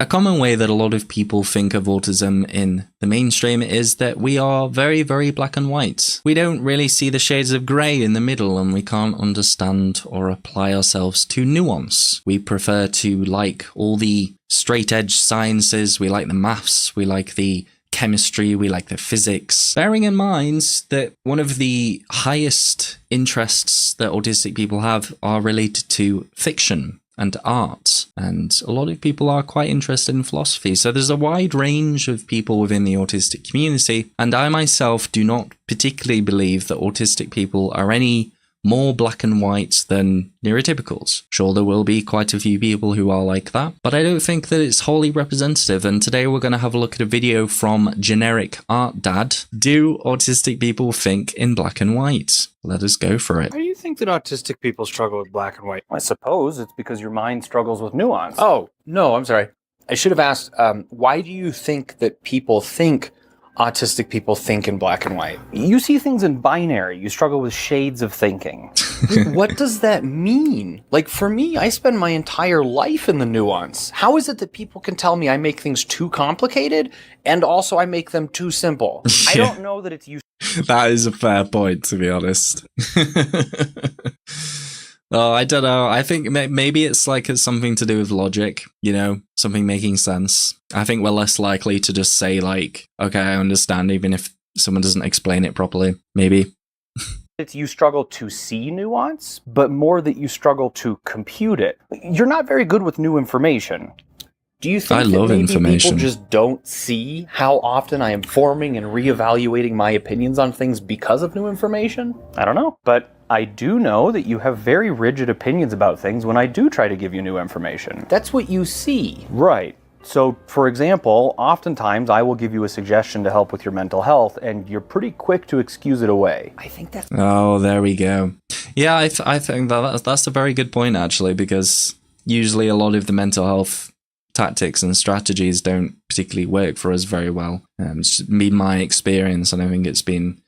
A common way that a lot of people think of autism in the mainstream is that we are very, very black and white. We don't really see the shades of grey in the middle, and we can't understand or apply ourselves to nuance. We prefer to like all the straight edge sciences, we like the maths, we like the chemistry, we like the physics. Bearing in mind that one of the highest interests that autistic people have are related to fiction and art, and a lot of people are quite interested in philosophy. So there's a wide range of people within the autistic community, and I myself do not particularly believe that autistic people are any more black and white than neurotypicals. Sure, there will be quite a few people who are like that, but I don't think that it's wholly representative. And today we're going to have a look at a video from Generic Art Dad. Do autistic people think in black and white? Let us go for it. Why do you think that autistic people struggle with black and white? I suppose it's because your mind struggles with nuance. Oh, no, I'm sorry. I should have asked, why do you think that people think autistic people think in black and white? You see things in binary. You struggle with shades of thinking. What does that mean? Like, for me, I spend my entire life in the nuance. How is it that people can tell me I make things too complicated and also I make them too simple? I don't know that it's useful. That is a fair point, to be honest. Oh, I don't know. I think maybe it's like it's something to do with logic, you know, something making sense. I think we're less likely to just say like, okay, I understand, even if someone doesn't explain it properly, maybe. It's you struggle to see nuance, but more that you struggle to compute it. You're not very good with new information. Do you think that maybe people just don't see how often I am forming and reevaluating my opinions on things because of new information? I don't know, but I do know that you have very rigid opinions about things when I do try to give you new information. That's what you see. Right. So, for example, oftentimes I will give you a suggestion to help with your mental health, and you're pretty quick to excuse it away. I think that's... Oh, there we go. Yeah, I think that's a very good point, actually, because usually a lot of the mental health tactics and strategies don't particularly work for us very well. It's been my experience, and I think it's been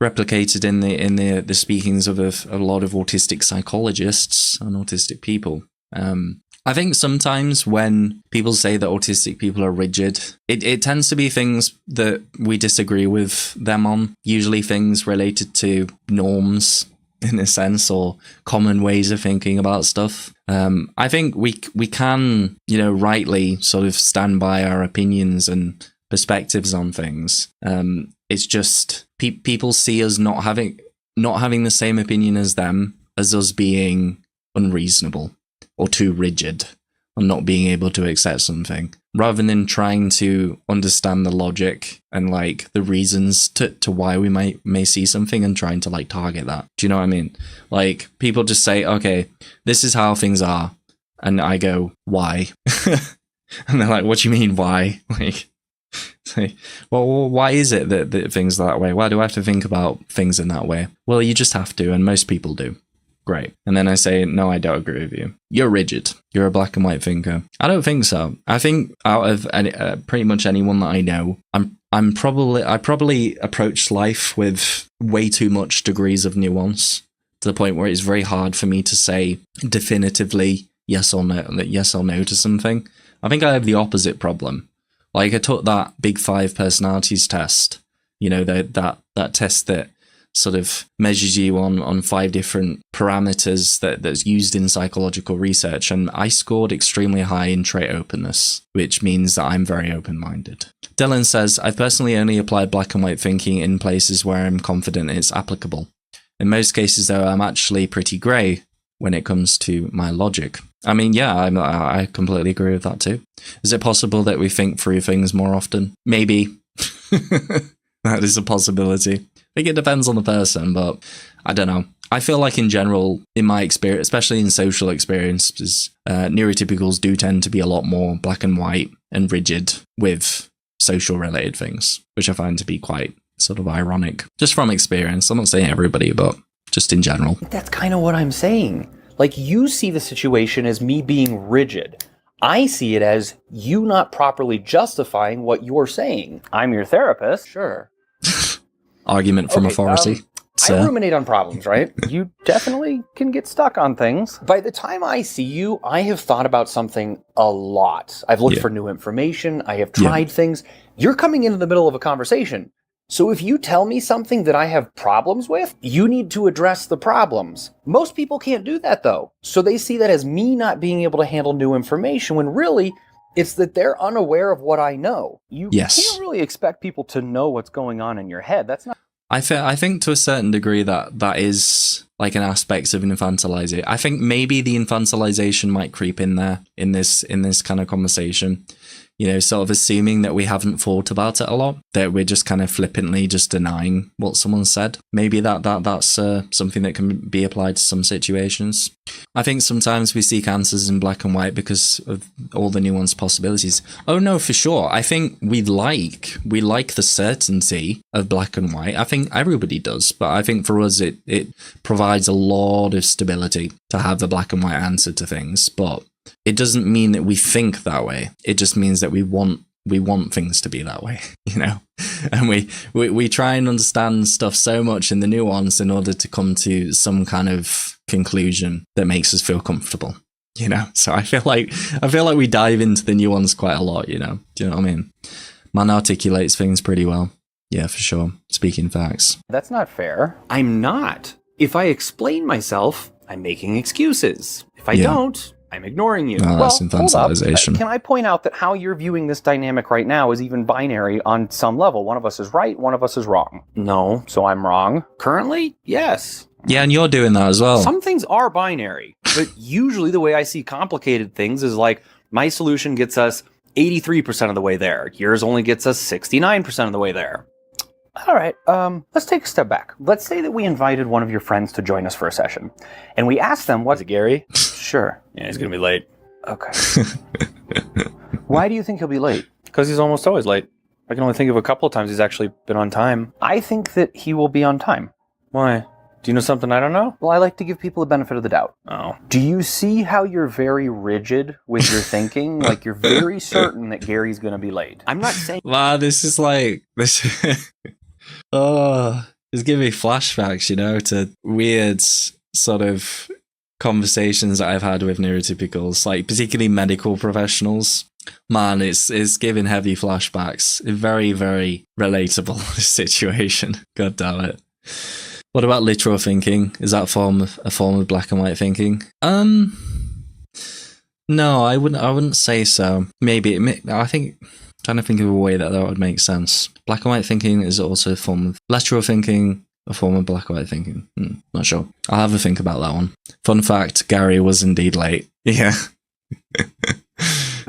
replicated in the speakings of a lot of autistic psychologists and autistic people. I think sometimes when people say that autistic people are rigid, it tends to be things that we disagree with them on, usually things related to norms, in a sense, or common ways of thinking about stuff. I think we can, you know, rightly sort of stand by our opinions and perspectives on things. It's just people see us not having the same opinion as them, as us being unreasonable or too rigid or not being able to accept something, rather than trying to understand the logic and like the reasons to why we may see something and trying to like target that. Do you know what I mean? Like, people just say, okay, this is how things are, and I go, why? And they're like, what do you mean why? Like, say, well, why is it that things are that way? Why do I have to think about things in that way? Well, you just have to, and most people do. Great. And then I say, no, I don't agree with you. You're rigid. You're a black and white thinker. I don't think so. I think out of pretty much anyone that I know, I probably approach life with way too much degrees of nuance, to the point where it's very hard for me to say definitively yes or no to something. I think I have the opposite problem. Like, I took that Big Five personalities test, you know, that test that sort of measures you on 5 different parameters that's used in psychological research, and I scored extremely high in trait openness, which means that I'm very open-minded. Dylan says, I've personally only applied black and white thinking in places where I'm confident it's applicable. In most cases, though, I'm actually pretty grey when it comes to my logic. I mean, yeah, I completely agree with that too. Is it possible that we think through things more often? Maybe. That is a possibility. I think it depends on the person, but I don't know. I feel like in general, in my experience, especially in social experiences, neurotypicals do tend to be a lot more black and white and rigid with social related things, which I find to be quite sort of ironic, just from experience. I'm not saying everybody, but just in general. That's kind of what I'm saying. Like, you see the situation as me being rigid. I see it as you not properly justifying what you're saying. I'm your therapist, sure. Argument from authority. I ruminate on problems, right? You definitely can get stuck on things. By the time I see you, I have thought about something a lot. I've looked for new information. I have tried things. You're coming into the middle of a conversation. So if you tell me something that I have problems with, you need to address the problems. Most people can't do that, though. So they see that as me not being able to handle new information, when really it's that they're unaware of what I know. You can't really expect people to know what's going on in your head. That's not... I think to a certain degree that is like an aspect of infantilization. I think maybe the infantilization might creep in there in this kind of conversation. You know, sort of assuming that we haven't thought about it a lot, that we're just kind of flippantly just denying what someone said. Maybe that's something that can be applied to some situations. I think sometimes we seek answers in black and white because of all the nuanced possibilities. Oh no, for sure. I think we like the certainty of black and white. I think everybody does, but I think for us it provides a lot of stability to have the black and white answer to things. But it doesn't mean that we think that way. It just means that we want things to be that way, you know? And we try and understand stuff so much in the nuance in order to come to some kind of conclusion that makes us feel comfortable, you know? So I feel like we dive into the nuance quite a lot, you know? Do you know what I mean? Man articulates things pretty well. Yeah, for sure. Speaking facts. That's not fair. I'm not. If I explain myself, I'm making excuses. If I don't, I'm ignoring you. Oh, that's infantilization. Can I point out that how you're viewing this dynamic right now is even binary on some level? One of us is right, one of us is wrong. No, so I'm wrong. Currently, yes. Yeah, and you're doing that as well. Some things are binary, but usually the way I see complicated things is like my solution gets us 83% of the way there. Yours only gets us 69% of the way there. All right, let's take a step back. Let's say that we invited one of your friends to join us for a session, and we asked them, "What's it, Gary?" Sure. Yeah, he's gonna be late. Okay. Why do you think he'll be late? Because he's almost always late. I can only think of a couple of times he's actually been on time. I think that he will be on time. Why? Do you know something I don't know? Well, I like to give people the benefit of the doubt. Oh. Do you see how you're very rigid with your thinking? Like you're very certain that Gary's gonna be late. I'm not saying... Wow, this is like... this. Oh, it's giving me flashbacks, you know, to weird sort of conversations that I've had with neurotypicals, like particularly medical professionals. Man, it's giving heavy flashbacks. Very, very relatable situation. God damn it. What about literal thinking? Is that a form of black and white thinking? No, I wouldn't say so. Maybe I think. Trying to think of a way that would make sense. Black and white thinking is also a form of lateral thinking, a form of black and white thinking. Not sure. I'll have a think about that one. Fun fact, Gary was indeed late. Yeah.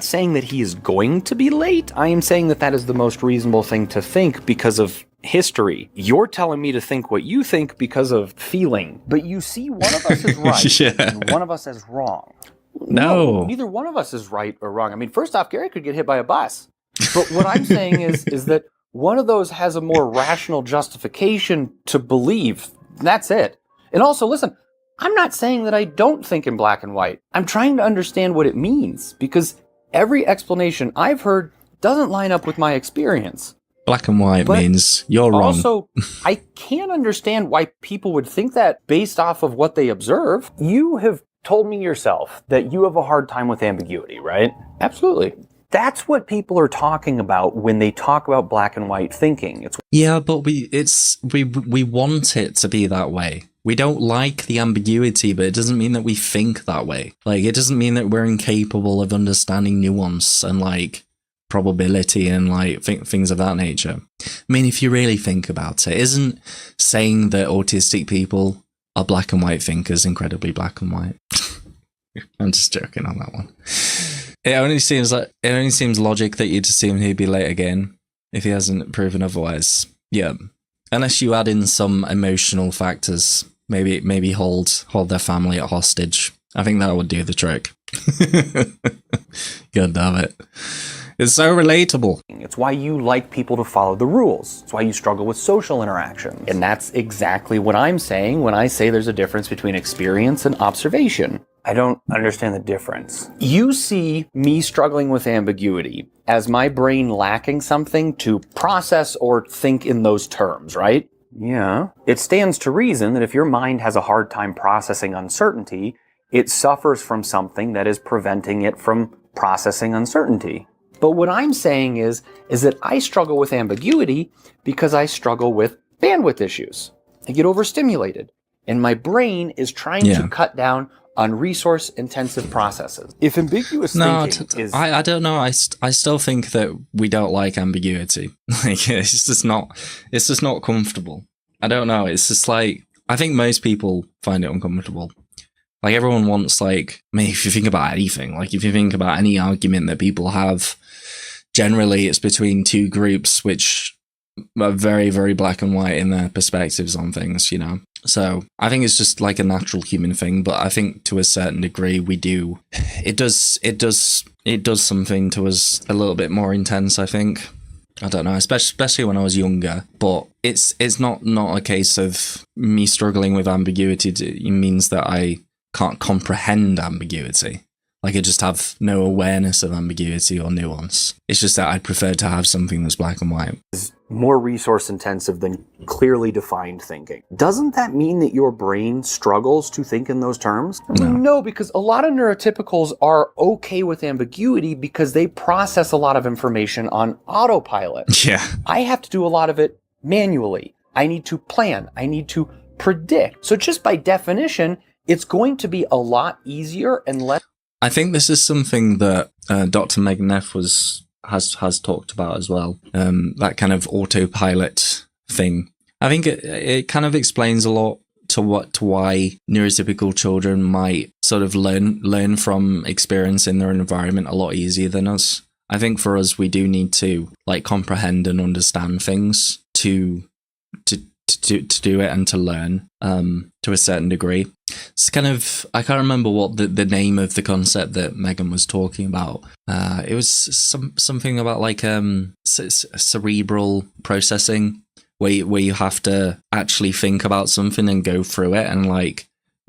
Saying that he is going to be late, I am saying that is the most reasonable thing to think because of history. You're telling me to think what you think because of feeling. But you see, one of us is right and one of us is wrong. No, neither one of us is right or wrong. I mean, first off, Gary could get hit by a bus. But what I'm saying is that one of those has a more rational justification to believe. That's it. And also, listen, I'm not saying that I don't think in black and white. I'm trying to understand what it means because every explanation I've heard doesn't line up with my experience. Black and white means you're wrong. Also, I can't understand why people would think that based off of what they observe. You have told me yourself that you have a hard time with ambiguity, right? Absolutely. That's what people are talking about when they talk about black and white thinking. Yeah, but we want it to be that way. We don't like the ambiguity, but it doesn't mean that we think that way. Like, it doesn't mean that we're incapable of understanding nuance and like probability and like things of that nature. I mean, if you really think about it, isn't saying that autistic people are black and white thinkers incredibly black and white? I'm just joking on that one. It only seems logic that you'd assume he'd be late again if he hasn't proven otherwise. Yeah, unless you add in some emotional factors, maybe hold their family at hostage. I think that would do the trick. God damn it. It's so relatable. It's why you like people to follow the rules. It's why you struggle with social interaction. And that's exactly what I'm saying when I say there's a difference between experience and observation. I don't understand the difference. You see me struggling with ambiguity as my brain lacking something to process or think in those terms, right? Yeah. It stands to reason that if your mind has a hard time processing uncertainty, it suffers from something that is preventing it from processing uncertainty. But what I'm saying is that I struggle with ambiguity because I struggle with bandwidth issues. I get overstimulated, and my brain is trying to cut down on resource-intensive processes. If ambiguous thinking is... I don't know. I still think that we don't like ambiguity. Like, it's just not comfortable. I don't know. It's just like, I think most people find it uncomfortable. Like, everyone wants, like, I mean, if you think about anything, like, if you think about any argument that people have, generally it's between two groups which are very, very black and white in their perspectives on things, you know? So I think it's just like a natural human thing, but I think to a certain degree it does something to us a little bit more intense, I think. I don't know, especially when I was younger, but it's not a case of me struggling with ambiguity. It means that I can't comprehend ambiguity. Like, I just have no awareness of ambiguity or nuance. It's just that I'd prefer to have something that's black and white. Is more resource intensive than clearly defined thinking. Doesn't that mean that your brain struggles to think in those terms? No, because a lot of neurotypicals are okay with ambiguity because they process a lot of information on autopilot. Yeah. I have to do a lot of it manually. I need to plan. I need to predict. So just by definition, it's going to be a lot easier and less... I think this is something that Dr. Megan Neff has talked about as well. That kind of autopilot thing. I think it kind of explains a lot to why neurotypical children might sort of learn from experience in their environment a lot easier than us. I think for us, we do need to, like, comprehend and understand things to do it and to learn to a certain degree. It's kind of, I can't remember what the name of the concept that Megan was talking about. It was something about like cerebral processing, where you have to actually think about something and go through it, and like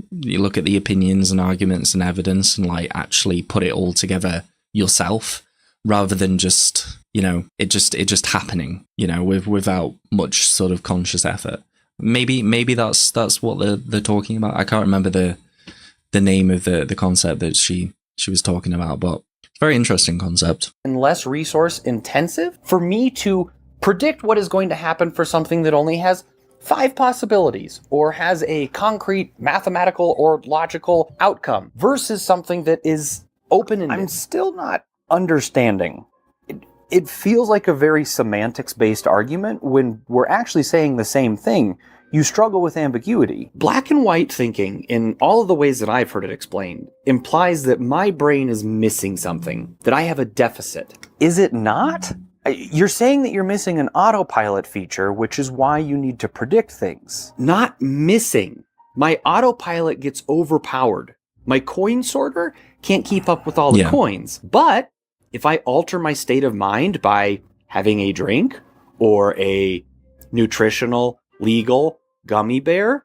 you look at the opinions and arguments and evidence and like actually put it all together yourself, rather than just, you know, it just happening, you know, without much sort of conscious effort. Maybe that's what they're talking about. I can't remember the name of the concept that she was talking about, but it's a very interesting concept. And less resource intensive for me to predict what is going to happen for something that only has 5 possibilities or has a concrete mathematical or logical outcome versus something that is open-ended. I'm still not understanding. It feels like a very semantics-based argument when we're actually saying the same thing. You struggle with ambiguity. Black and white thinking, in all of the ways that I've heard it explained, implies that my brain is missing something, that I have a deficit. Is it not? You're saying that you're missing an autopilot feature, which is why you need to predict things. Not missing. My autopilot gets overpowered. My coin sorter can't keep up with all the coins. But if I alter my state of mind by having a drink or a nutritional, legal gummy bear,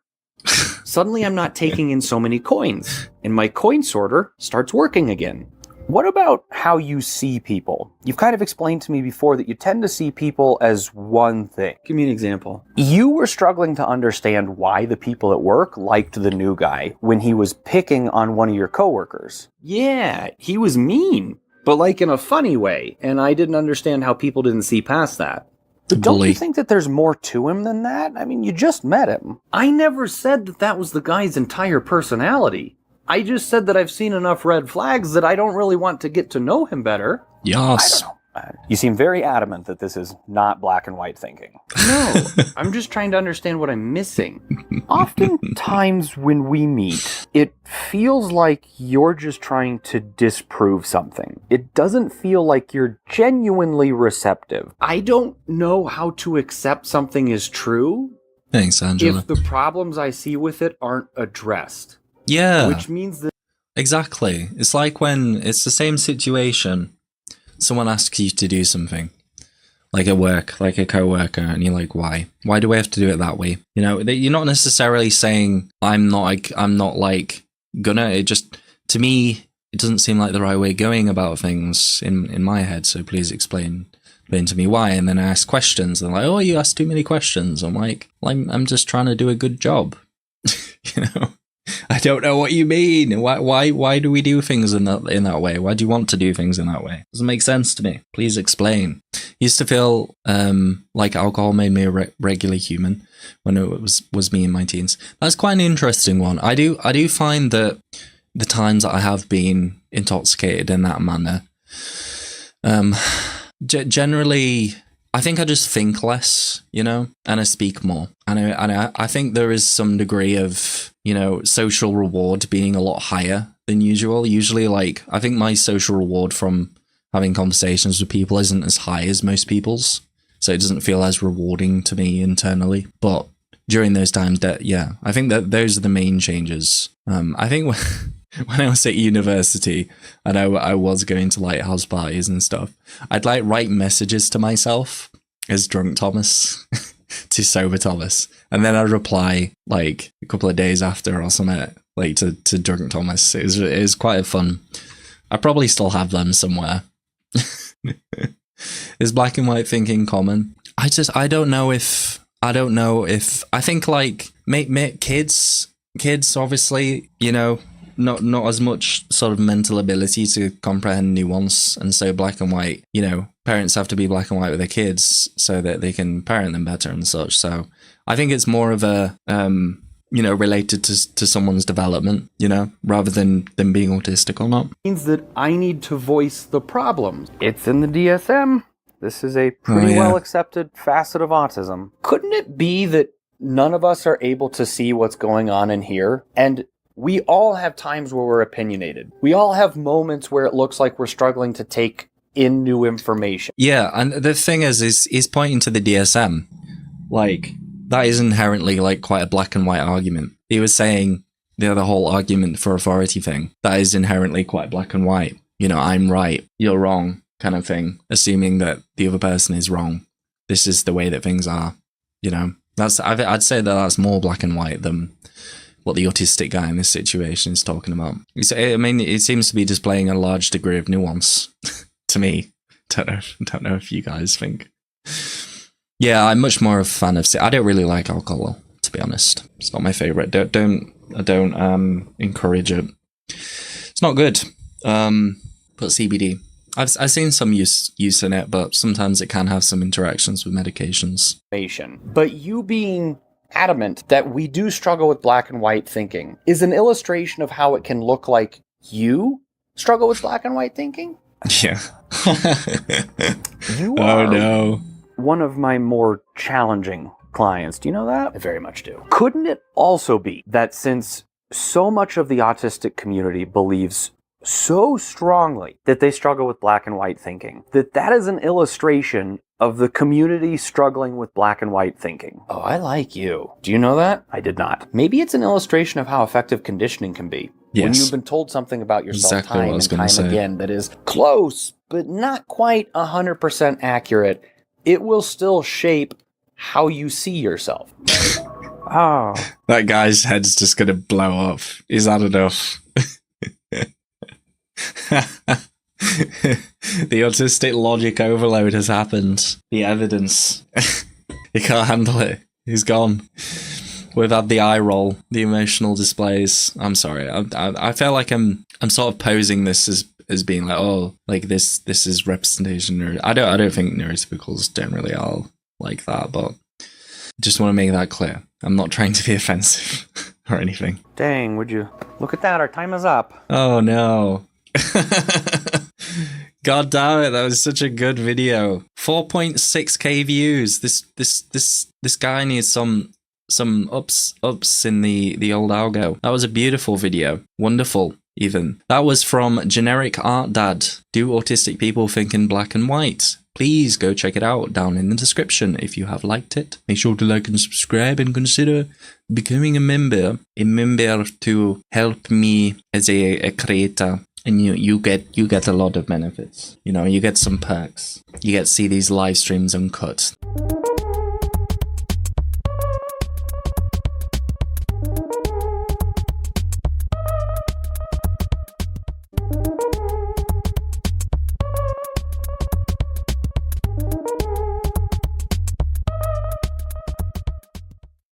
suddenly I'm not taking in so many coins, and my coin sorter starts working again. What about how you see people? You've kind of explained to me before that you tend to see people as one thing. Give me an example. You were struggling to understand why the people at work liked the new guy when he was picking on one of your coworkers. Yeah, he was mean, but like in a funny way, and I didn't understand how people didn't see past that. But don't you think that there's more to him than that? I mean, you just met him. I never said that was the guy's entire personality. I just said that I've seen enough red flags that I don't really want to get to know him better. Yes. I don't know. You seem very adamant that this is not black and white thinking. No, I'm just trying to understand what I'm missing. Oftentimes when we meet, it feels like you're just trying to disprove something. It doesn't feel like you're genuinely receptive. I don't know how to accept something is true. Thanks, Angela. If the problems I see with it aren't addressed. Yeah. Which means that... Exactly. It's like when it's the same situation. Someone asks you to do something, like at work, like a coworker, and you're like, why? Why do we have to do it that way? You know, you're not necessarily saying, I'm not gonna, it just, to me, it doesn't seem like the right way of going about things in my head, so please explain explain to me why. And then I ask questions, and like, oh, you asked too many questions. I'm like, I'm just trying to do a good job. You know, I don't know what you mean. Why do we do things in that way? Why do you want to do things in that way? Doesn't make sense to me. Please explain. Used to feel like alcohol made me a regular human when it was me in my teens. That's quite an interesting one. I do find that the times that I have been intoxicated in that manner, generally, I think I just think less, you know, and I speak more. And I think there is some degree of, you know, social reward being a lot higher than usual. Usually, like, I think my social reward from having conversations with people isn't as high as most people's. So it doesn't feel as rewarding to me internally. But during those times, yeah, I think that those are the main changes. I think when I was at university and I was going to like house parties and stuff, I'd like write messages to myself as drunk Thomas to sober Thomas. And then I'd reply like a couple of days after or something, like to drunk Thomas. It was quite fun. I probably still have them somewhere. Is black and white thinking common? I don't know if I think like kids obviously, you know, not as much sort of mental ability to comprehend nuance, and so black and white, you know, parents have to be black and white with their kids so that they can parent them better and such. So I think it's more of a you know, related to someone's development, you know, rather than them being autistic or not. Means that I need to voice the problems. It's in the DSM. This is a pretty well accepted facet of autism. Couldn't it be that none of us are able to see what's going on in here? And we all have times where we're opinionated. We all have moments where it looks like we're struggling to take in new information. Yeah, and the thing is pointing to the DSM. Like, that is inherently like quite a black and white argument. He was saying the whole argument for authority thing. That is inherently quite black and white. You know, I'm right, you're wrong, kind of thing. Assuming that the other person is wrong. This is the way that things are. You know, I'd say that that's more black and white than what the autistic guy in this situation is talking about. I mean, it seems to be displaying a large degree of nuance to me. Don't know if you guys think. Yeah, I'm much more of a fan of. I don't really like alcohol, to be honest. It's not my favorite. I don't encourage it. It's not good. But CBD, I've seen some use in it, but sometimes it can have some interactions with medications. But you being adamant that we do struggle with black and white thinking is an illustration of how it can look like you struggle with black and white thinking? Yeah. You are oh no. One of my more challenging clients. Do you know that? I very much do. Couldn't it also be that since so much of the autistic community believes so strongly that they struggle with black and white thinking, that is an illustration of the community struggling with black and white thinking? Oh, I like you. Do you know that? I did not. Maybe it's an illustration of how effective conditioning can be. Yes. When you've been told something about yourself exactly time and time again that is close, but not quite 100% accurate, it will still shape how you see yourself. Oh. That guy's head's just going to blow up. Is that enough? The autistic logic overload has happened. The evidence. He can't handle it. He's gone. We've had the eye roll, the emotional displays. I'm sorry. I feel like I'm sort of posing this as being like, oh, like this is representation. I don't think neurotypicals generally are like that, but I just want to make that clear. I'm not trying to be offensive or anything. Dang, would you look at that? Our time is up. Oh no. God damn it, that was such a good video. 4.6k views. This guy needs some ups in the old algo. That was a beautiful video. Wonderful, even. That was from Generic Art Dad. Do autistic people think in black and white? Please go check it out down in the description if you have liked it. Make sure to like and subscribe and consider becoming a member to help me as a creator. And you get a lot of benefits. You know, you get some perks. You get to see these live streams uncut.